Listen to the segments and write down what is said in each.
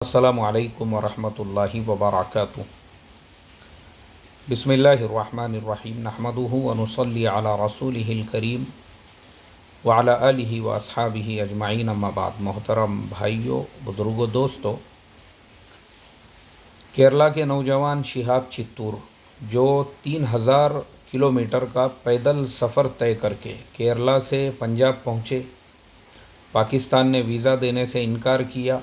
अस्सलामु अलैकुम वरहमतुल्लाहि वबरकातुहू। बिस्मिल्लाहिर्रहमानिर्रहीम। नहमदुहु व नुसल्ली अला रसूलिहिल करीम व अला आलिहि व अस्हाबिहि अजमाइन, अम्मा बाद। मोहतरम भाइयों, बुजुर्गों, दोस्तों, केरला के नौजवान शिहाब चित्तूर जो 3000 किलोमीटर का पैदल सफ़र तय करके केरला से पंजाब पहुँचे, पाकिस्तान ने वीज़ा देने से इनकार किया,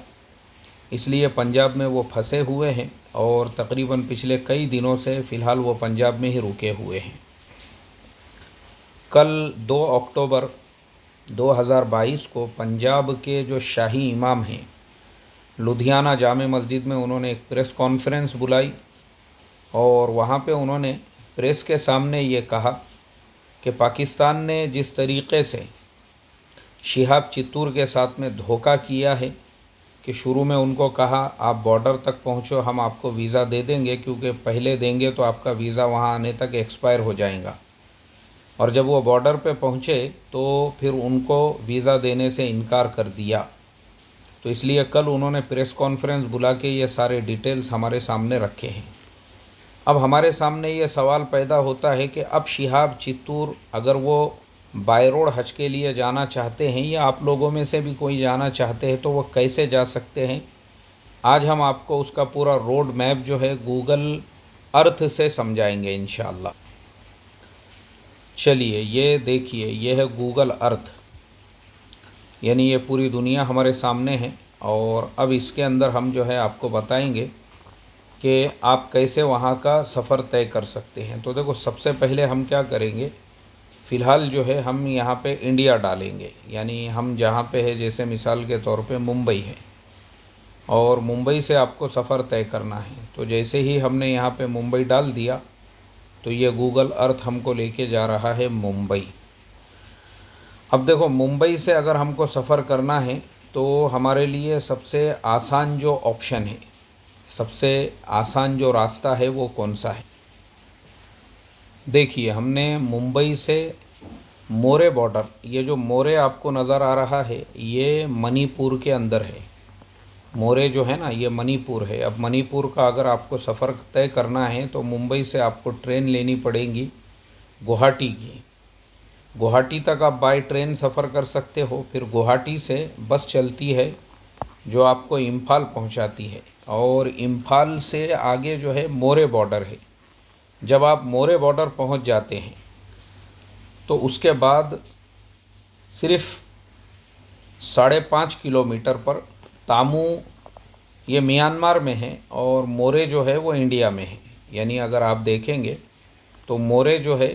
इसलिए पंजाब में वो फंसे हुए हैं और तकरीबन पिछले कई दिनों से फ़िलहाल वो पंजाब में ही रुके हुए हैं। कल 2 अक्टूबर 2022 को पंजाब के जो शाही इमाम हैं, लुधियाना जामे मस्जिद में उन्होंने एक प्रेस कॉन्फ्रेंस बुलाई और वहाँ पे उन्होंने प्रेस के सामने ये कहा कि पाकिस्तान ने जिस तरीक़े से शिहाब चित्तूर के साथ में धोखा किया है कि शुरू में उनको कहा आप बॉर्डर तक पहुँचो, हम आपको वीज़ा दे देंगे, क्योंकि पहले देंगे तो आपका वीज़ा वहाँ आने तक एक्सपायर हो जाएगा। और जब वो बॉर्डर पे पहुँचे तो फिर उनको वीज़ा देने से इनकार कर दिया। तो इसलिए कल उन्होंने प्रेस कॉन्फ्रेंस बुला के ये सारे डिटेल्स हमारे सामने रखे हैं। अब हमारे सामने ये सवाल पैदा होता है कि अब शिहाब चित्तूर अगर वो बाय रोड हज के लिए जाना चाहते हैं या आप लोगों में से भी कोई जाना चाहते हैं तो वो कैसे जा सकते हैं। आज हम आपको उसका पूरा रोड मैप जो है गूगल अर्थ से समझाएंगे इंशाअल्लाह। चलिए ये देखिए, ये है गूगल अर्थ, यानी ये पूरी दुनिया हमारे सामने है और अब इसके अंदर हम जो है आपको बताएंगे कि आप कैसे वहाँ का सफ़र तय कर सकते हैं। तो देखो, सबसे पहले हम क्या करेंगे, फ़िलहाल जो है हम यहाँ पे इंडिया डालेंगे, यानी हम जहाँ पे है, जैसे मिसाल के तौर पे मुंबई है और मुंबई से आपको सफ़र तय करना है। तो जैसे ही हमने यहाँ पे मुंबई डाल दिया तो ये गूगल अर्थ हमको लेके जा रहा है मुंबई। अब देखो, मुंबई से अगर हमको सफ़र करना है तो हमारे लिए सबसे आसान जो ऑप्शन है, सबसे आसान जो रास्ता है वो कौन सा है। देखिए, हमने मुंबई से मोरे बॉर्डर, ये जो मोरे आपको नज़र आ रहा है ये मणिपुर के अंदर है। मोरे जो है ना, ये मणिपुर है। अब मणिपुर का अगर आपको सफ़र तय करना है तो मुंबई से आपको ट्रेन लेनी पड़ेगी गुवाहाटी की। गुवाहाटी तक आप बाय ट्रेन सफ़र कर सकते हो, फिर गुवाहाटी से बस चलती है जो आपको इम्फाल पहुंचाती है और इम्फाल से आगे जो है मोरे बॉर्डर है। जब आप मोरे बॉर्डर पहुंच जाते हैं तो उसके बाद सिर्फ 5.5 किलोमीटर पर तामू, ये म्यांमार में है और मोरे जो है वो इंडिया में है। यानी अगर आप देखेंगे तो मोरे जो है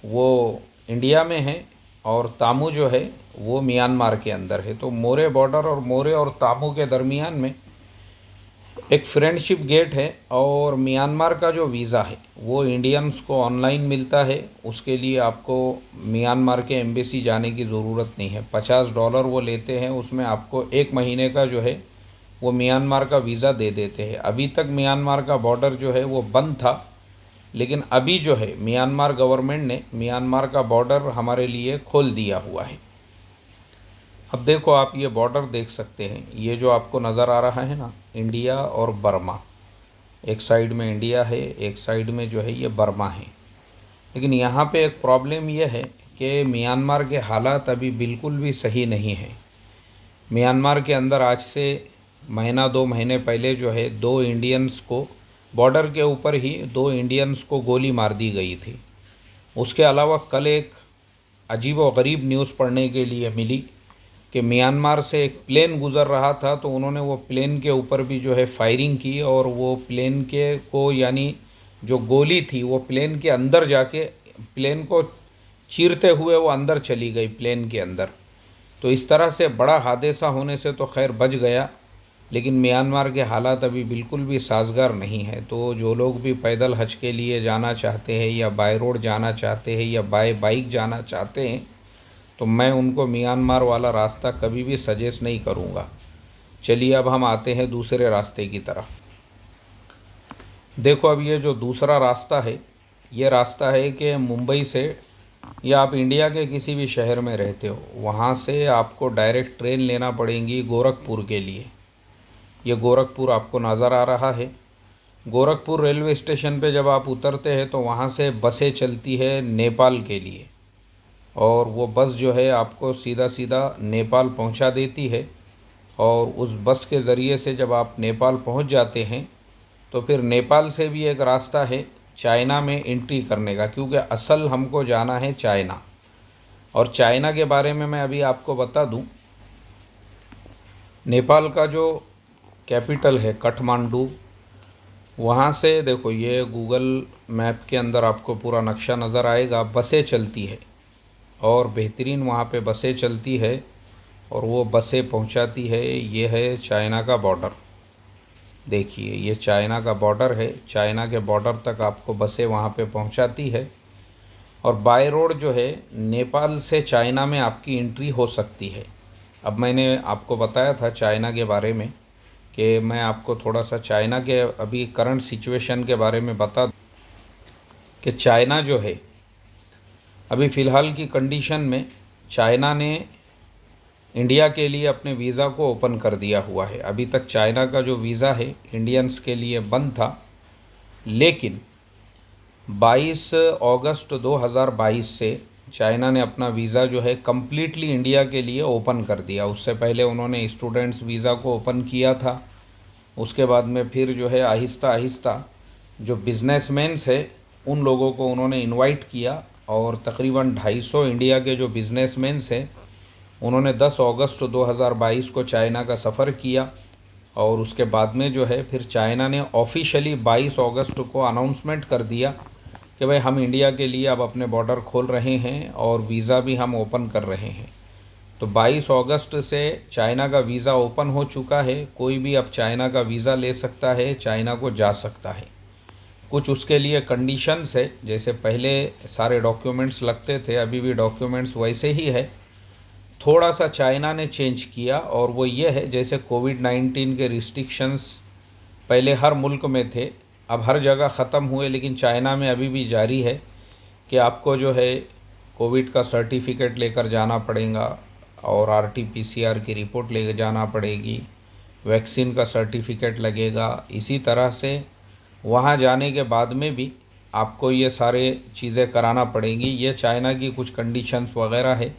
वो इंडिया में है और तामू जो है वो म्यांमार के अंदर है। तो मोरे बॉर्डर और मोरे और तामू के दरमियान में एक फ्रेंडशिप गेट है और म्यांमार का जो वीज़ा है वो इंडियंस को ऑनलाइन मिलता है। उसके लिए आपको म्यांमार के एम्बेसी जाने की ज़रूरत नहीं है। $50 वो लेते हैं, उसमें आपको 1 महीने का जो है वो म्यांमार का वीज़ा दे देते हैं। अभी तक म्यांमार का बॉर्डर जो है वो बंद था, लेकिन अभी जो है म्यांमार गवर्नमेंट ने म्यांमार का बॉर्डर हमारे लिए खोल दिया हुआ है। अब देखो, आप ये बॉर्डर देख सकते हैं, ये जो आपको नज़र आ रहा है ना, इंडिया और बर्मा, एक साइड में इंडिया है, एक साइड में जो है ये बर्मा है। लेकिन यहाँ पे एक प्रॉब्लम ये है कि म्यांमार के हालात अभी बिल्कुल भी सही नहीं है। म्यांमार के अंदर आज से महीना 2 महीने पहले जो है 2 इंडियंस को, बॉर्डर के ऊपर ही 2 इंडियंस को गोली मार दी गई थी। उसके अलावा कल एक अजीब व गरीब न्यूज़ पढ़ने के लिए मिली कि म्यांमार से एक प्लेन गुज़र रहा था तो उन्होंने वो प्लेन के ऊपर भी जो है फायरिंग की और वो प्लेन के को, यानी जो गोली थी वो प्लेन के अंदर जाके प्लेन को चीरते हुए वो अंदर चली गई प्लेन के अंदर। तो इस तरह से बड़ा हादसा होने से तो खैर बच गया, लेकिन म्यांमार के हालात अभी बिल्कुल भी साजगार नहीं है। तो जो लोग भी पैदल हज के लिए जाना चाहते हैं या बाय रोड जाना चाहते हैं या बाय बाइक जाना चाहते हैं तो मैं उनको म्यांमार वाला रास्ता कभी भी सजेस्ट नहीं करूँगा। चलिए अब हम आते हैं दूसरे रास्ते की तरफ। देखो, अब ये जो दूसरा रास्ता है ये रास्ता है कि मुंबई से, या आप इंडिया के किसी भी शहर में रहते हो, वहाँ से आपको डायरेक्ट ट्रेन लेना पड़ेगी गोरखपुर के लिए। ये गोरखपुर आपको नज़र आ रहा है। गोरखपुर रेलवे स्टेशन पे जब आप उतरते हैं तो वहाँ से बसें चलती है नेपाल के लिए, और वो बस जो है आपको सीधा सीधा नेपाल पहुँचा देती है। और उस बस के ज़रिए से जब आप नेपाल पहुँच जाते हैं तो फिर नेपाल से भी एक रास्ता है चाइना में एंट्री करने का, क्योंकि असल हमको जाना है चाइना। और चाइना के बारे में मैं अभी आपको बता दूं, नेपाल का जो कैपिटल है काठमांडू, वहाँ से देखो ये गूगल मैप के अंदर आपको पूरा नक्शा नज़र आएगा। बसें चलती है और बेहतरीन वहाँ पे बसें चलती है, और वो बसें पहुँचाती है। ये है चाइना का बॉर्डर, देखिए ये चाइना का बॉर्डर है। चाइना के बॉर्डर तक आपको बसें वहाँ पे पहुँचाती है। और बाय रोड जो है नेपाल से चाइना में आपकी एंट्री हो सकती है। अब मैंने आपको बताया था चाइना के बारे में कि मैं आपको थोड़ा सा चाइना के अभी करंट सिचुएशन के बारे में बता दूं कि चाइना जो है अभी फ़िलहाल की कंडीशन में चाइना ने इंडिया के लिए अपने वीज़ा को ओपन कर दिया हुआ है। अभी तक चाइना का जो वीज़ा है इंडियंस के लिए बंद था, लेकिन 22 अगस्त 2022 से चाइना ने अपना वीज़ा जो है कम्प्लीटली इंडिया के लिए ओपन कर दिया। उससे पहले उन्होंने स्टूडेंट्स वीज़ा को ओपन किया था, उसके बाद में फिर जो है आहिस्ता आहिस्ता जो बिजनेसमैन्स है उन लोगों को उन्होंने इनवाइट किया, और तकरीबन 250 इंडिया के जो बिजनेसमैन्स हैं उन्होंने 10 अगस्त 2022 को चाइना का सफ़र किया। और उसके बाद में जो है फिर चाइना ने ऑफिशियली 22 अगस्त को अनाउंसमेंट कर दिया कि भाई हम इंडिया के लिए अब अपने बॉर्डर खोल रहे हैं और वीज़ा भी हम ओपन कर रहे हैं। तो 22 अगस्त से चाइना का वीज़ा ओपन हो चुका है। कोई भी अब चाइना का वीज़ा ले सकता है, चाइना को जा सकता है। कुछ उसके लिए कंडीशंस है, जैसे पहले सारे डॉक्यूमेंट्स लगते थे, अभी भी डॉक्यूमेंट्स वैसे ही है। थोड़ा सा चाइना ने चेंज किया, और वो ये है जैसे कोविड-19 के रिस्ट्रिक्शंस पहले हर मुल्क में थे, अब हर जगह ख़त्म हुए, लेकिन चाइना में अभी भी जारी है कि आपको जो है कोविड का सर्टिफिकेट लेकर जाना पड़ेगा, और आरटी-पीसीआर की रिपोर्ट ले जाना पड़ेगी, वैक्सीन का सर्टिफिकेट लगेगा। इसी तरह से वहाँ जाने के बाद में भी आपको ये सारे चीज़ें कराना पड़ेंगी। ये चाइना की कुछ कंडीशंस वगैरह है।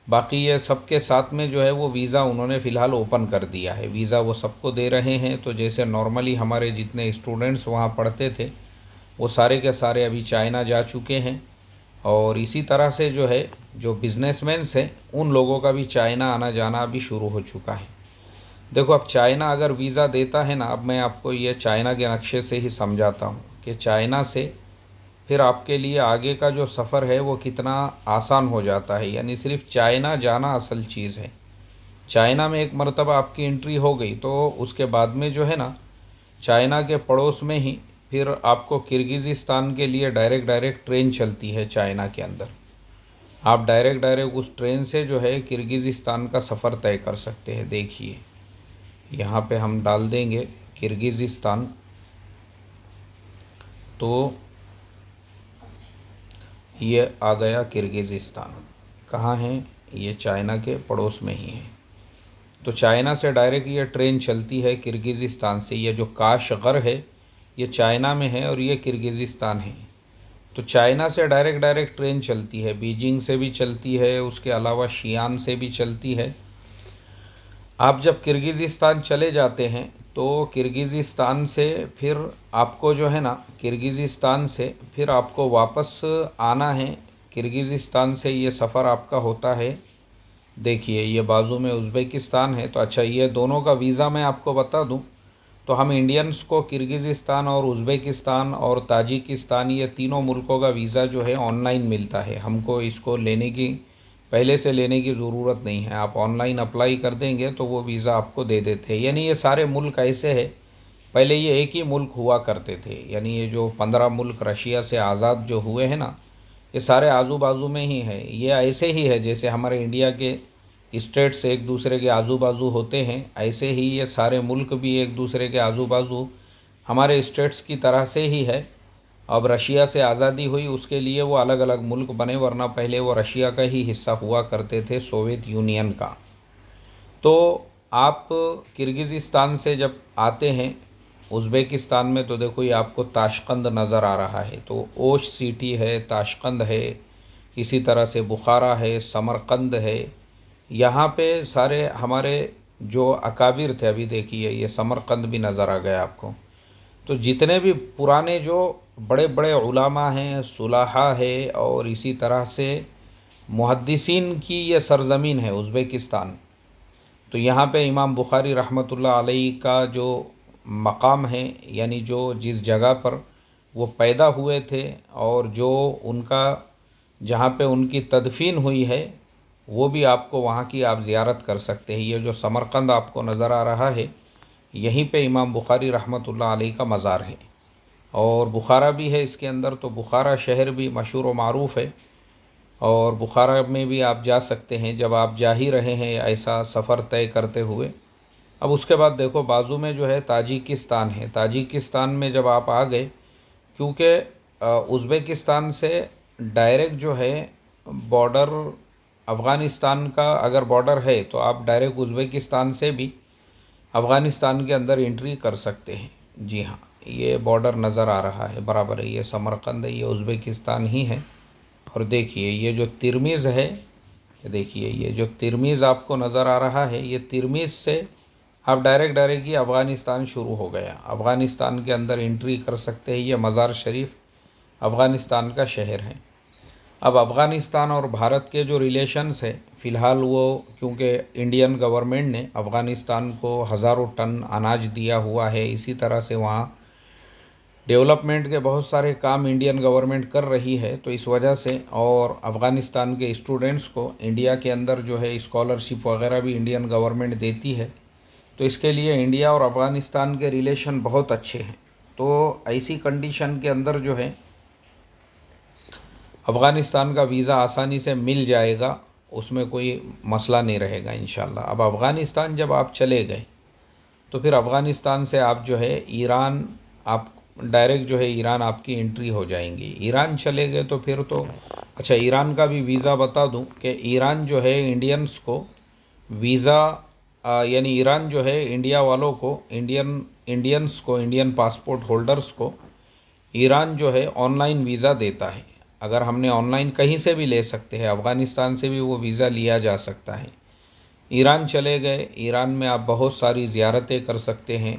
बाकी ये सबके साथ में जो है वो वीज़ा उन्होंने फ़िलहाल ओपन कर दिया है। वीज़ा वो सबको दे रहे हैं। तो जैसे नॉर्मली हमारे जितने स्टूडेंट्स वहाँ पढ़ते थे वो सारे के सारे अभी चाइना जा चुके हैं, और इसी तरह से जो है जो बिजनेसमैन्स हैं उन लोगों का भी चाइना आना जाना अभी शुरू हो चुका है। देखो अब चाइना अगर वीज़ा देता है ना, अब मैं आपको ये चाइना के नक्शे से ही समझाता हूँ कि चाइना से फिर आपके लिए आगे का जो सफ़र है वो कितना आसान हो जाता है। यानी सिर्फ चाइना जाना असल चीज़ है। चाइना में एक मर्तबा आपकी एंट्री हो गई तो उसके बाद में जो है ना, चाइना के पड़ोस में ही फिर आपको किर्गिज़िस्तान के लिए डायरेक्ट ट्रेन चलती है चाइना के अंदर। आप डायरेक्ट उस ट्रेन से जो है किर्गिज़िस्तान का सफ़र तय कर सकते हैं। देखिए यहाँ पे हम डाल देंगे किर्गिज़िस्तान, तो ये आ गया किर्गिज़िस्तान। कहाँ है ये? चाइना के पड़ोस में ही है। तो चाइना से डायरेक्ट ये ट्रेन चलती है किर्गिज़िस्तान से। ये जो काशगर है ये चाइना में है और ये किर्गिज़िस्तान है। तो चाइना से डायरेक्ट ट्रेन चलती है, बीजिंग से भी चलती है, उसके अलावा शियान से भी चलती है। आप जब किर्गिज़िस्तान चले जाते हैं तो किर्गिज़िस्तान से फिर आपको जो है ना, किर्गिज़िस्तान से फिर आपको वापस आना है। किर्गिज़िस्तान से ये सफ़र आपका होता है, देखिए ये बाजू में उज़्बेकिस्तान है। तो अच्छा ये दोनों का वीज़ा मैं आपको बता दूं तो हम इंडियंस को किर्गिज़िस्तान और उज़्बेकिस्तान और ताजिकिस्तान ये तीनों मुल्कों का वीज़ा जो है ऑनलाइन मिलता है। हमको इसको लेने की पहले से लेने की ज़रूरत नहीं है। आप ऑनलाइन अप्लाई कर देंगे तो वो वीज़ा आपको दे देते हैं। यानी ये सारे मुल्क ऐसे हैं, पहले ये एक ही मुल्क हुआ करते थे। यानी ये जो 15 मुल्क रशिया से आज़ाद जो हुए हैं ना, ये सारे आजू बाजू में ही है। ये ऐसे ही है जैसे हमारे इंडिया के स्टेट्स एक दूसरे के आजू बाजू होते हैं, ऐसे ही ये सारे मुल्क भी एक दूसरे के आजू बाजू हमारे स्टेट्स की तरह से ही है। अब रशिया से आज़ादी हुई उसके लिए वो अलग अलग मुल्क बने, वरना पहले वो रशिया का ही हिस्सा हुआ करते थे, सोवियत यूनियन का। तो आप किर्गिज़िस्तान से जब आते हैं उज़्बेकिस्तान में, तो देखो ये आपको ताशकंद नज़र आ रहा है, तो ओश सिटी है, ताशकंद है, इसी तरह से बुखारा है, समरकंद है। यहाँ पे सारे हमारे जो अकाबिर थे, अभी देखिए ये समरकंद भी नज़र आ गया आपको। तो जितने भी पुराने जो बड़े बड़े उलामा हैं, सुलाहा है, और इसी तरह से मुहद्दिसीन की ये सरज़मीन है उज़्बेकिस्तान। तो यहाँ पे इमाम बुखारी रहमतुल्लाह अलैहि का जो मकाम है, यानी जो जिस जगह पर वो पैदा हुए थे और जो उनका जहाँ पे उनकी तदफीन हुई है, वो भी आपको वहाँ की आप ज़ियारत कर सकते हैं। ये जो समरकंद आपको नज़र आ रहा है, यहीं पे इमाम बुखारी रहमतुल्लाह अलैहि का मज़ार है। और बुखारा भी है इसके अंदर, तो बुखारा शहर भी मशहूर व मारूफ़ है, और बुखारा में भी आप जा सकते हैं जब आप जा ही रहे हैं ऐसा सफ़र तय करते हुए। अब उसके बाद देखो बाजू में जो है ताजिकिस्तान है। ताजिकिस्तान में जब आप आ गए, क्योंकि उज़्बेकिस्तान से डायरेक्ट जो है बॉर्डर अफ़गानिस्तान का अगर बॉर्डर है, तो आप डायरेक्ट उज़्बेकिस्तान से भी अफ़गानिस्तान के अंदर एंट्री कर सकते हैं। जी हाँ, ये बॉर्डर नज़र आ रहा है, बराबर है, ये समरकंद है, ये उज़्बेकिस्तान ही है। और देखिए ये जो तिरमिज़ है, ये देखिए ये जो तिरमिज़ आपको नज़र आ रहा है, ये तिरमिज़ से आप डायरेक्ट ही अफ़गानिस्तान शुरू हो गया, अफ़गानिस्तान के अंदर एंट्री कर सकते हैं। ये मज़ार शरीफ अफ़गानिस्तान का शहर है। अब अफ़गानिस्तान और भारत के जो रिलेशंस है फ़िलहाल, वो क्योंकि इंडियन गवर्नमेंट ने अफ़गानिस्तान को हज़ारों टन अनाज दिया हुआ है, इसी तरह से वहाँ डेवलपमेंट के बहुत सारे काम इंडियन गवर्नमेंट कर रही है, तो इस वजह से, और अफ़गानिस्तान के स्टूडेंट्स को इंडिया के अंदर जो है स्कॉलरशिप वगैरह भी इंडियन गवर्नमेंट देती है, तो इसके लिए इंडिया और अफ़गानिस्तान के रिलेशन बहुत अच्छे हैं। तो ऐसी कंडीशन के अंदर जो है अफ़गानिस्तान का वीज़ा आसानी से मिल जाएगा, उसमें कोई मसला नहीं रहेगा इंशाल्लाह। अब अफ़गानिस्तान जब आप चले गए, तो फिर अफ़गानिस्तान से आप जो है ईरान, आप डायरेक्ट जो है ईरान आपकी एंट्री हो जाएंगी। ईरान चले गए तो फिर तो अच्छा, ईरान का भी वीज़ा बता दूं कि ईरान जो है इंडियंस को वीज़ा यानी ईरान जो है इंडिया वालों को, इंडियंस को, इंडियन पासपोर्ट होल्डर्स को ईरान जो है ऑनलाइन वीज़ा देता है। अगर हमने ऑनलाइन कहीं से भी ले सकते हैं, अफ़गानिस्तान से भी वो वीज़ा लिया जा सकता है। ईरान चले गए, ईरान में आप बहुत सारी ज़ियारतें कर सकते हैं।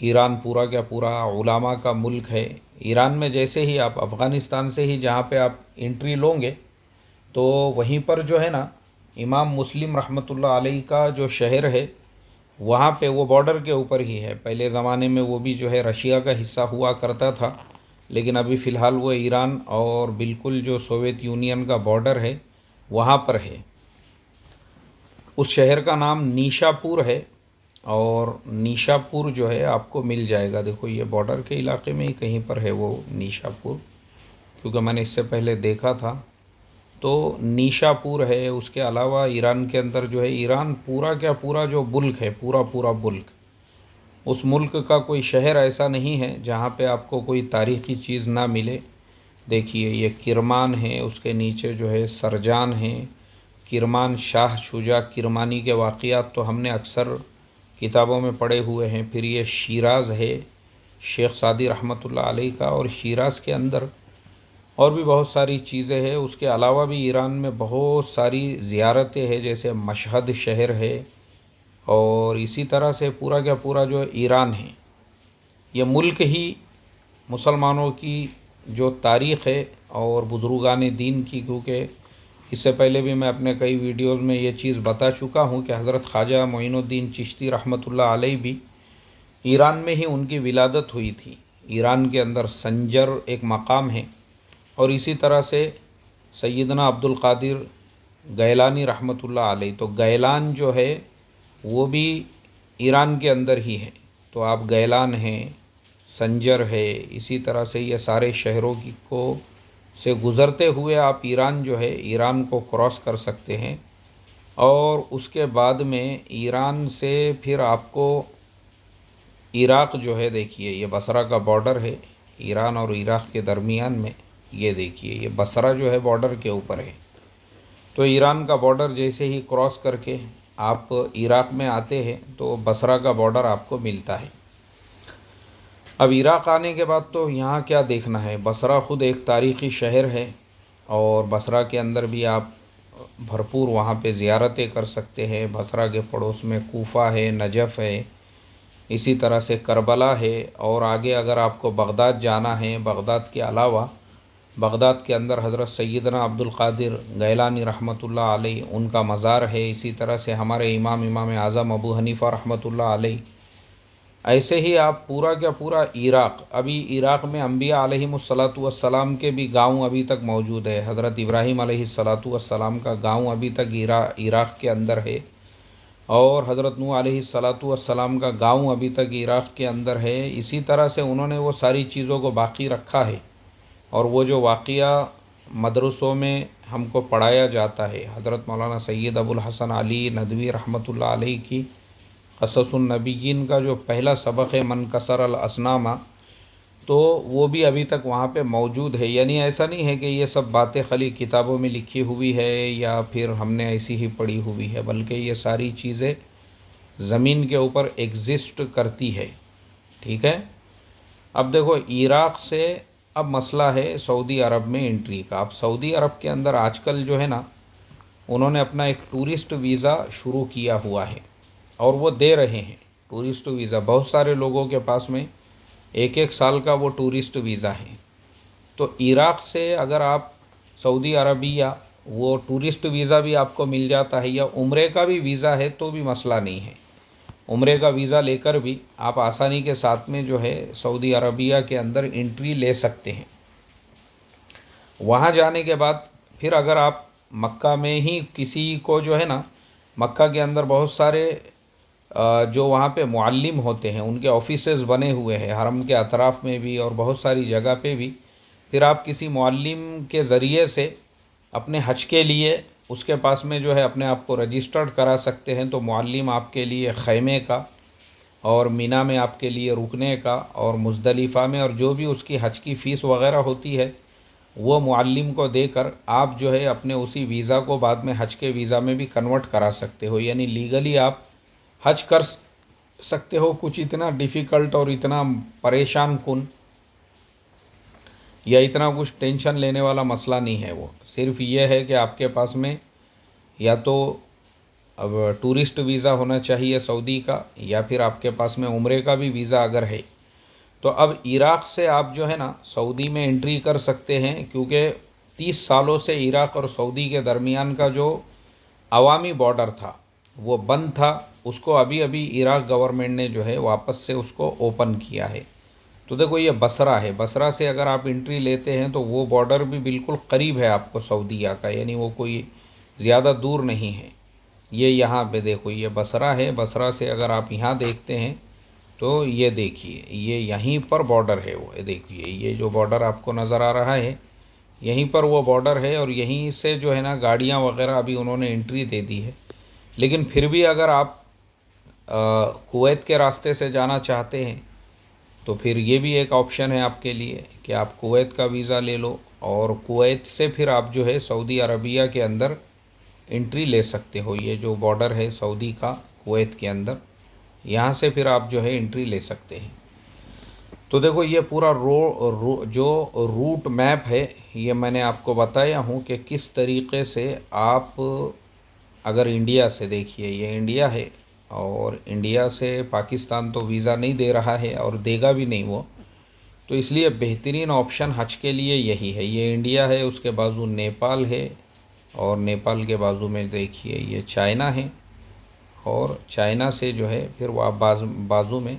ईरान पूरा क्या पूरा उलामा का मुल्क है। ईरान में जैसे ही आप अफ़गानिस्तान से ही जहाँ पे आप एंट्री लोगे, तो वहीं पर जो है ना इमाम मुस्लिम रहमतुल्लाह अलैहि का जो शहर है, वहाँ पे वो बॉर्डर के ऊपर ही है। पहले ज़माने में वो भी जो है रशिया का हिस्सा हुआ करता था, लेकिन अभी फ़िलहाल वो ईरान और बिल्कुल जो सोवियत यूनियन का बॉर्डर है वहाँ पर है। उस शहर का नाम नीशापुर है, और नीशापुर जो है आपको मिल जाएगा। देखो ये बॉर्डर के इलाके में ही कहीं पर है वो नीशापुर, क्योंकि मैंने इससे पहले देखा था। तो नीशापुर है। उसके अलावा ईरान के अंदर जो है, ईरान पूरा क्या पूरा जो मुल्क है, पूरा पूरा मुल्क, उस मुल्क का कोई शहर ऐसा नहीं है जहाँ पे आपको कोई तारीख़ी चीज़ ना मिले। देखिए ये किरमान है, उसके नीचे जो है सरजान है। किरमान शाह शुजा किरमानी के वाक़ियात तो हमने अक्सर किताबों में पढ़े हुए हैं। फिर ये शिराज़ है, शेख सादी रहमतुल्लाह अलैहि का, और शिराज़ के अंदर और भी बहुत सारी चीज़ें हैं। उसके अलावा भी ईरान में बहुत सारी ज़ियारतें हैं, जैसे मशहद शहर है, और इसी तरह से पूरा क्या पूरा जो ईरान है, ये मुल्क ही मुसलमानों की जो तारीख़ है और बुज़ुर्गान दीन की, क्योंकि इससे पहले भी मैं अपने कई वीडियोस में ये चीज़ बता चुका हूँ कि हज़रत ख्वाजा मोइनुद्दीन चिश्ती रहमतुल्लाह अलैहि भी ईरान में ही उनकी विलादत हुई थी। ईरान के अंदर संजर एक मकाम है, और इसी तरह से सैयदना अब्दुल क़ादिर गैलानी रहमतुल्लाह अलैहि, तो गैलान जो है वो भी ईरान के अंदर ही है। तो आप गैलान हैं, संजर है, इसी तरह से ये सारे शहरों की को से गुज़रते हुए आप ईरान जो है, ईरान को क्रॉस कर सकते हैं। और उसके बाद में ईरान से फिर आपको इराक़ जो है, देखिए ये बसरा का बॉर्डर है ईरान और इराक़ के दरमियान में। ये देखिए ये बसरा जो है बॉर्डर के ऊपर है। तो ईरान का बॉर्डर जैसे ही क्रॉस करके आप इराक़ में आते हैं तो बसरा का बॉर्डर आपको मिलता है। अब इराक़ आने के बाद तो यहाँ क्या देखना है, बसरा ख़ुद एक तारीख़ी शहर है और बसरा के अंदर भी आप भरपूर वहाँ पे ज़ियारतें कर सकते हैं। बसरा के पड़ोस में कूफ़ा है, नजफ़ है, इसी तरह से करबला है। और आगे अगर आपको बगदाद जाना है, बगदाद के अलावा बगदाद के अंदर हज़रत सैयदना अब्दुल क़ादिर गैलानी रहमतुल्लाह अलैह उनका मज़ार है। इसी तरह से हमारे इमाम आज़म अबू हनीफ़ा रहमतुल्लाह अलैह। ऐसे ही आप पूरा का पूरा इराक़, अभी इराक़ में अम्बिया अलैहिमुस्सलातु वस्सलाम के भी गांव अभी तक मौजूद है। हज़रत इब्राहीम अलैहिस्सलातु वस्सलाम का गांव अभी तक इराक़ के अंदर है और हज़रत नूह अलैहिस्सलातु वस्सलाम का गांव अभी तक इराक़ के अंदर है। इसी तरह से उन्होंने वो सारी चीज़ों को बाकी रखा है और वो जो वाक़िया मदरसों में हमको पढ़ाया जाता है, हज़रत मौलाना सैयद अबुल हसन अली नदवी रहमतुल्लाह अलैह की क़ससुन नबिय्यीन का जो पहला सबक़ है मन कसर अल असनामा, तो वो भी अभी तक वहाँ पे मौजूद है। यानी ऐसा नहीं है कि ये सब बातें खाली किताबों में लिखी हुई है या फिर हमने ऐसी ही पढ़ी हुई है, बल्कि ये सारी चीज़ें ज़मीन के ऊपर एग्ज़िस्ट करती है। ठीक है। अब देखो इराक़ से अब मसला है सऊदी अरब में एंट्री का। अब सऊदी अरब के अंदर आजकल जो है ना, उन्होंने अपना एक टूरिस्ट वीज़ा शुरू किया हुआ है और वो दे रहे हैं टूरिस्ट वीज़ा। बहुत सारे लोगों के पास में एक एक साल का वो टूरिस्ट वीज़ा है। तो इराक़ से अगर आप सऊदी अरबिया, वो टूरिस्ट वीज़ा भी आपको मिल जाता है, या उम्रे का भी वीज़ा है तो भी मसला नहीं है। उम्रे का वीज़ा लेकर भी आप आसानी के साथ में जो है सऊदी अरबिया के अंदर एंट्री ले सकते हैं। वहाँ जाने के बाद फिर अगर आप मक्का में ही किसी को जो है ना, मक्का के अंदर बहुत सारे जो वहाँ पे मुअल्लिम होते हैं, उनके ऑफिसेज़ बने हुए हैं हरम के अतराफ़ में भी और बहुत सारी जगह पे भी। फिर आप किसी मुअल्लिम के ज़रिए से अपने हज के लिए उसके पास में जो है अपने आप को रजिस्टर्ड करा सकते हैं। तो मुअल्लिम आपके लिए ख़ैमे का और मिना में आपके लिए रुकने का और मुज़दलिफ़ा में, और जो भी उसकी हज की फ़ीस वग़ैरह होती है वो मुअल्लिम को देकर आप जो है अपने उसी वीज़ा को बाद में हज के वीज़ा में भी कन्वर्ट करा सकते हो। यानी लीगली आप हज कर सकते हो। कुछ इतना डिफ़िकल्ट और इतना परेशान कुन या इतना कुछ टेंशन लेने वाला मसला नहीं है। वो सिर्फ़ ये है कि आपके पास में या तो अब टूरिस्ट वीज़ा होना चाहिए सऊदी का, या फिर आपके पास में उम्रे का भी वीज़ा अगर है। तो अब इराक़ से आप जो है ना सऊदी में एंट्री कर सकते हैं, क्योंकि 30 सालों से इराक़ और सऊदी के दरमियान का जो अवामी बॉर्डर था वो बंद था। उसको अभी अभी इराक़ गवर्नमेंट ने जो है वापस से उसको ओपन किया है। तो देखो ये बसरा है, बसरा से अगर आप एंट्री लेते हैं तो वो बॉर्डर भी बिल्कुल करीब है आपको सऊदीया का, यानी वो कोई ज़्यादा दूर नहीं है। ये यहाँ पे देखो ये बसरा है। बसरा से अगर आप यहाँ देखते हैं तो ये देखिए ये यहीं पर बॉर्डर है। वो देखिए ये जो बॉर्डर आपको नज़र आ रहा है, यहीं पर वो बॉर्डर है और यहीं से जो है ना गाड़ियाँ वगैरह अभी उन्होंने एंट्री दे दी है। लेकिन फिर भी अगर आप कुवैत के रास्ते से जाना चाहते हैं तो फिर ये भी एक ऑप्शन है आपके लिए कि आप कुवैत का वीज़ा ले लो और कुवैत से फिर आप जो है सऊदी अरबिया के अंदर एंट्री ले सकते हो। ये जो बॉर्डर है सऊदी का कुवैत के अंदर, यहाँ से फिर आप जो है एंट्री ले सकते हैं। तो देखो ये पूरा जो रूट मैप है ये मैंने आपको बताया हूँ कि किस तरीक़े से आप अगर इंडिया से, देखिए ये इंडिया है और इंडिया से पाकिस्तान तो वीज़ा नहीं दे रहा है और देगा भी नहीं वो, तो इसलिए बेहतरीन ऑप्शन हज के लिए यही है। ये इंडिया है, उसके बाजू नेपाल है और नेपाल के बाजू में देखिए ये चाइना है और चाइना से जो है फिर वो बाजू में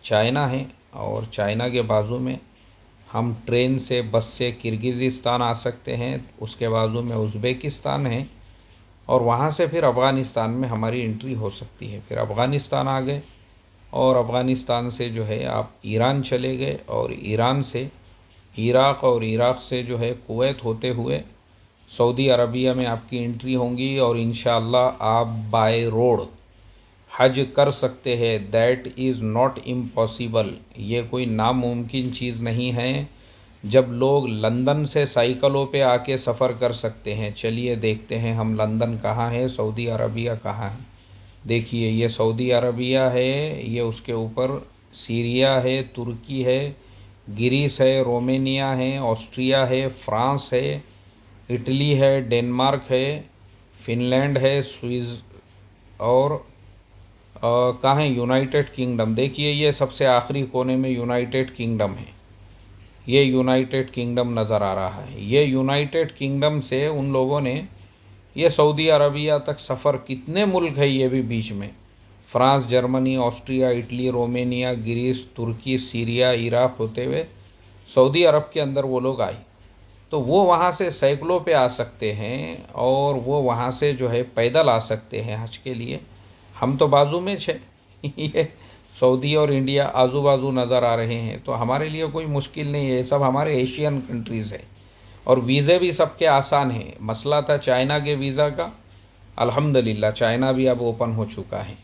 चाइना है और चाइना के बाजू में हम ट्रेन से बस से किर्गिज़िस्तान आ सकते हैं। उसके बाजू में उज़्बेकिस्तान है और वहाँ से फिर अफ़गानिस्तान में हमारी एंट्री हो सकती है। फिर अफ़गानिस्तान आ गए और अफ़गानिस्तान से जो है आप ईरान चले गए और ईरान से इराक़ और इराक़ से जो है कुवैत होते हुए सऊदी अरबिया में आपकी एंट्री होंगी और इंशाअल्लाह आप बाय रोड हज कर सकते हैं। दैट इज़ नॉट इम्पॉसिबल, ये कोई नामुमकिन चीज़ नहीं है। जब लोग लंदन से साइकिलों पे आके सफ़र कर सकते हैं, चलिए देखते हैं हम लंदन कहाँ है, सऊदी अरबिया कहाँ है। देखिए ये सऊदी अरबिया है, ये उसके ऊपर सीरिया है, तुर्की है, ग्रीस है, रोमेनिया है, ऑस्ट्रिया है, फ्रांस है, इटली है, डेनमार्क है, फिनलैंड है, स्विस और कहाँ है यूनाइटेड किंगडम। देखिए ये सबसे आखिरी कोने में यूनाइटेड किंगडम है। ये यूनाइटेड किंगडम नज़र आ रहा है। ये यूनाइटेड किंगडम से उन लोगों ने ये सऊदी अरबिया तक सफ़र, कितने मुल्क है ये भी बीच में, France, Germany, Austria, Italy, Romania, Greece, तुर्की, सीरिया, इराक होते हुए सऊदी अरब के अंदर वो लोग आए। तो वो वहाँ से साइकिलों पे आ सकते हैं और वो वहाँ से जो है पैदल आ सकते हैं हज के लिए। हम तो बाजू में छे ये सऊदी और इंडिया आजू बाजू नज़र आ रहे हैं, तो हमारे लिए कोई मुश्किल नहीं है। ये सब हमारे एशियन कंट्रीज़ है और वीज़े भी सबके आसान हैं। मसला था चाइना के वीज़ा का, अल्हम्दुलिल्लाह चाइना भी अब ओपन हो चुका है।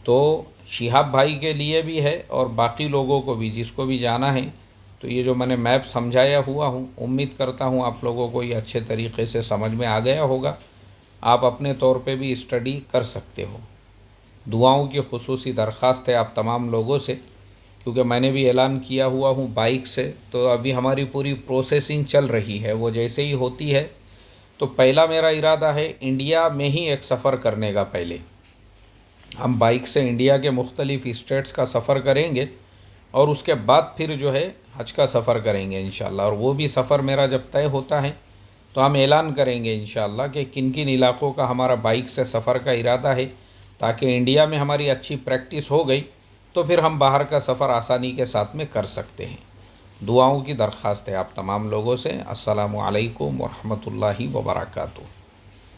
तो शिहाब भाई के लिए भी है और बाकी लोगों को भी, जिसको भी जाना है। तो ये जो मैंने मैप समझाया हुआ हूँ, उम्मीद करता हूँ आप लोगों को ये अच्छे तरीके से समझ में आ गया होगा। आप अपने तौर पे भी स्टडी कर सकते हो। दुआओं की खुसूसी दरख्वास्त है आप तमाम लोगों से, क्योंकि मैंने भी ऐलान किया हुआ हूँ बाइक से, तो अभी हमारी पूरी प्रोसेसिंग चल रही है। वो जैसे ही होती है तो पहला मेरा इरादा है इंडिया में ही एक सफ़र करने का। पहले हम बाइक से इंडिया के मुख्तलिफ़ स्टेट्स का सफ़र करेंगे और उसके बाद फिर जो है हज का सफ़र करेंगे इंशाल्लाह। और वो भी सफ़र मेरा जब तय होता है तो हम ऐलान करेंगे इंशाल्लाह कि किन किन इलाक़ों का हमारा बाइक से सफ़र का इरादा है, ताकि इंडिया में हमारी अच्छी प्रैक्टिस हो गई तो फिर हम बाहर का सफ़र आसानी के साथ में कर सकते हैं। दुआओं की दरख्वास्त है आप तमाम लोगों से। अस्सलामु अलैकुम व रहमतुल्लाहि व बरकातुहू।